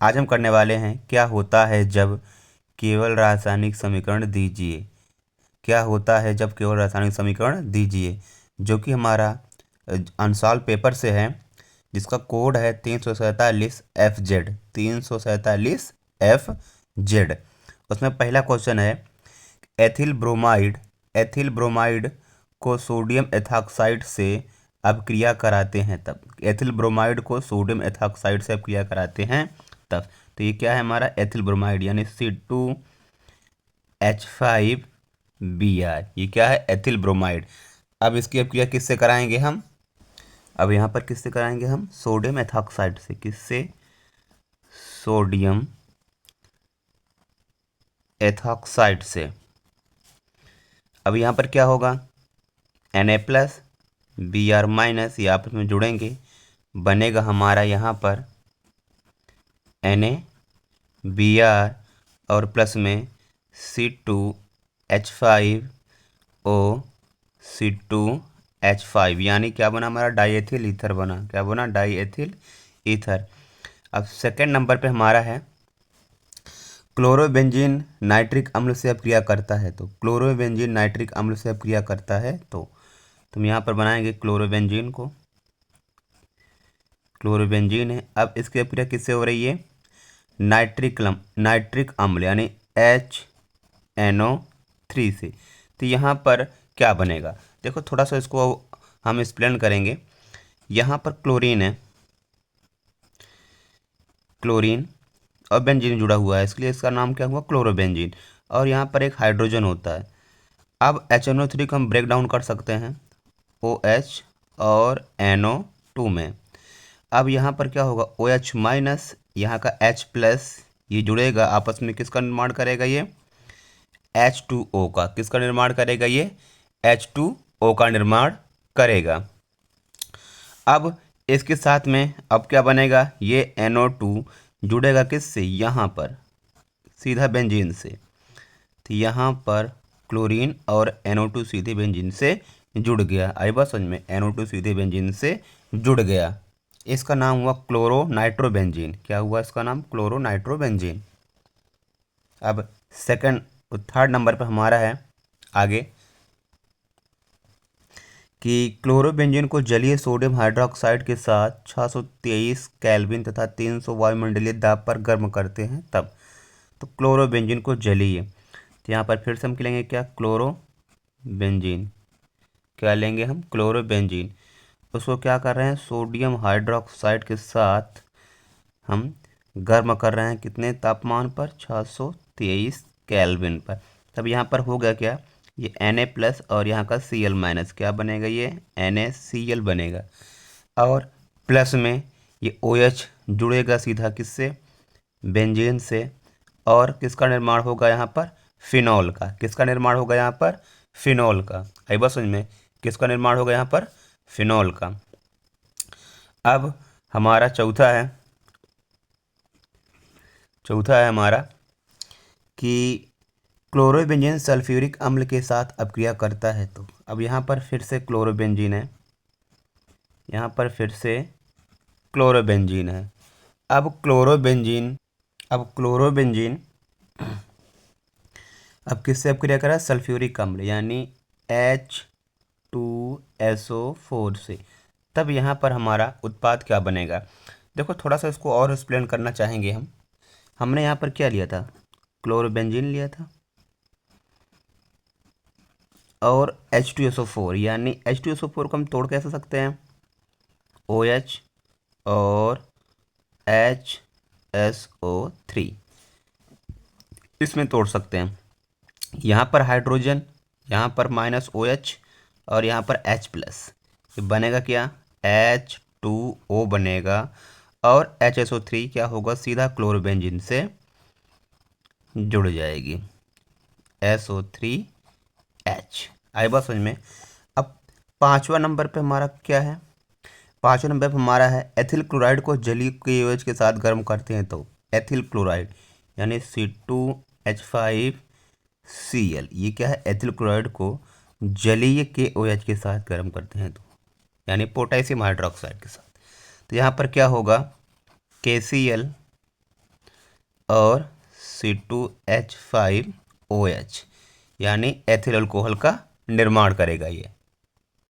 आज हम करने वाले हैं क्या होता है जब केवल रासायनिक समीकरण दीजिए। क्या होता है जब केवल रासायनिक समीकरण दीजिए, जो कि हमारा अनसॉल्व पेपर से है, जिसका कोड है 347 FZ 347 FZ। उसमें पहला क्वेश्चन है एथिल ब्रोमाइड को सोडियम एथॉक्साइड से अपक्रिया कराते हैं तब। एथिल ब्रोमाइड को सोडियम एथॉक्साइड से अपक्रिया कराते हैं तब। तो ये क्या है हमारा एथिल ब्रोमाइड यानी C2H5Br। ये क्या है एथिल ब्रोमाइड। अब इसकी अपक्रिया किससे कराएंगे हम? अब यहाँ पर किससे कराएंगे हम? सोडियम एथॉक्साइड से। किससे? सोडियम एथॉक्साइड से। अब यहाँ पर क्या होगा? Na+Br- ये आपस में जुड़ेंगे, बनेगा हमारा यहाँ पर Na और प्लस में C2H5O यानी क्या बना हमारा? डाईएथिल ईथर बना। क्या बना? Diethyl ether. अब सेकेंड नंबर पे हमारा है क्लोरोबेंजीन नाइट्रिक अम्ल से अपक्रिया करता है तो। क्लोरोबेंजीन नाइट्रिक अम्ल से अपक्रिया करता है तो तुम यहाँ पर बनाएंगे क्लोरोबेंजीन को। क्लोरोबेंजीन है। अब इसकी अपक्रिया किससे हो रही है? नाइट्रिक अम्ल यानी HNO3 से। तो यहाँ पर क्या बनेगा? देखो थोड़ा सा इसको हम एक्सप्लेन करेंगे। यहाँ पर क्लोरीन है, क्लोरीन और बेंजीन जुड़ा हुआ है, इसलिए इसका नाम क्या हुआ? क्लोरोबेंजीन। और यहाँ पर एक हाइड्रोजन होता है। अब HNO3 को हम ब्रेक डाउन कर सकते हैं OH और NO2 में। अब यहाँ पर क्या होगा? OH- यहाँ का H+ ये जुड़ेगा आपस में, किसका निर्माण करेगा? ये H2O का। किसका निर्माण करेगा? ये H2O का निर्माण करेगा। अब इसके साथ में अब क्या बनेगा? ये NO2 जुड़ेगा किससे? यहाँ पर सीधा बेंजीन से। तो यहाँ पर क्लोरीन और NO2 सीधे बेंजीन से जुड़ गया। आई बात समझ में? NO2 सीधे बेंजीन से जुड़ गया। इसका नाम हुआ क्लोरो नाइट्रोबेंजीन। क्या हुआ इसका नाम? Chloro nitrobenzene. अब थर्ड नंबर पर हमारा है आगे कि क्लोरोबेंजीन को जलीय सोडियम हाइड्रोक्साइड के साथ 623 केल्विन तथा 300 वायुमंडलीय दाब पर गर्म करते हैं तब। तो क्लोरोबेंजीन को जलीय, तो यहाँ पर फिर से हम लेंगे क्या? क्लोरोबेंजीन। क्या लेंगे हम? क्लोरोबेंजीन। उसको क्या कर रहे हैं? सोडियम हाइड्रोक्साइड के साथ हम गर्म कर रहे हैं। कितने तापमान पर? 623 केल्विन पर। तब यहाँ पर हो गया क्या? ये Na+ और यहाँ का Cl-, क्या बनेगा? ये NaCl बनेगा। और प्लस में ये OH जुड़ेगा सीधा किससे? बेंजीन से। और किसका निर्माण होगा यहाँ पर? फिनॉल का। किसका निर्माण होगा यहाँ पर? फिनॉल का। आई बात समझ में? किसका निर्माण होगा यहाँ पर? फिनॉल का। अब हमारा चौथा है हमारा कि क्लोरोबेंजीन सल्फ्यूरिक अम्ल के साथ अपक्रिया करता है तो। अब यहाँ पर फिर से क्लोरोबेंजीन है, यहाँ पर फिर से क्लोरोबेंजीन है। अब क्लोरोबेंजीन अब किससे अपक्रिया करा? सल्फ्यूरिक अम्ल यानी H2SO4 से। तब यहाँ पर हमारा उत्पाद क्या बनेगा? देखो थोड़ा सा इसको और एक्सप्लेन करना चाहेंगे हम। हमने यहाँ पर क्या लिया था? क्लोरोबेंजीन लिया था और H2SO4 यानी H2SO4 को हम तोड़ कैसे सकते हैं? OH और HSO3 इसमें तोड़ सकते हैं। यहाँ पर हाइड्रोजन, यहाँ पर -OH और यहाँ पर H+, ये बनेगा क्या? H2O बनेगा। और HSO3 क्या होगा? सीधा क्लोरोबेंजीन से जुड़ जाएगी, SO3H। आई बात समझ में? अब पाँचवा नंबर पे हमारा क्या है? पाँचवा नंबर पे हमारा है एथिल क्लोराइड को जलीय KOH के साथ गर्म करते हैं तो। एथिल क्लोराइड यानी C2H5Cl, ये क्या है? एथिल क्लोराइड को जलीय KOH के साथ गर्म करते हैं तो, यानी पोटेशियम हाइड्रोक्साइड के साथ। तो यहाँ पर क्या होगा? KCl और C2H5OH, यानी एथिल अल्कोहल का निर्माण करेगा ये।